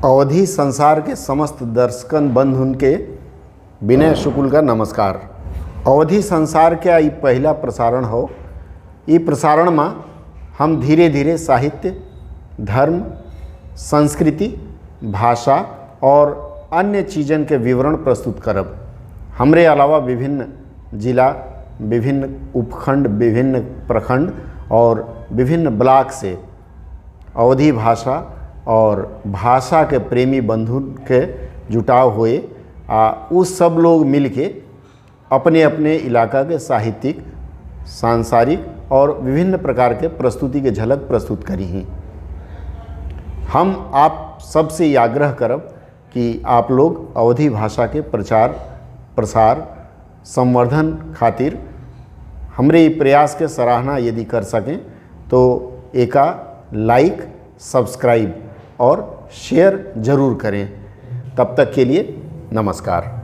अवधि संसार के समस्त दर्शकन बंधुन के विनय शुक्ल का नमस्कार। अवधि संसार के ई पहला प्रसारण हो। ई प्रसारण में हम धीरे धीरे साहित्य, धर्म, संस्कृति, भाषा और अन्य चीज़न के विवरण प्रस्तुत करब। हमरे अलावा विभिन्न जिला, विभिन्न उपखंड, विभिन्न प्रखंड और विभिन्न ब्लॉक से अवधि भाषा और भाषा के प्रेमी बंधु के जुटाव हुए उस सब लोग मिलके अपने अपने इलाका के साहित्यिक, सांसारिक और विभिन्न प्रकार के प्रस्तुति के झलक प्रस्तुत करी हैं। हम आप सबसे ये आग्रह करब कि आप लोग अवधि भाषा के प्रचार प्रसार संवर्धन खातिर हमरे ये प्रयास के सराहना यदि कर सकें तो एका लाइक, सब्सक्राइब और शेयर ज़रूर करें। तब तक के लिए नमस्कार।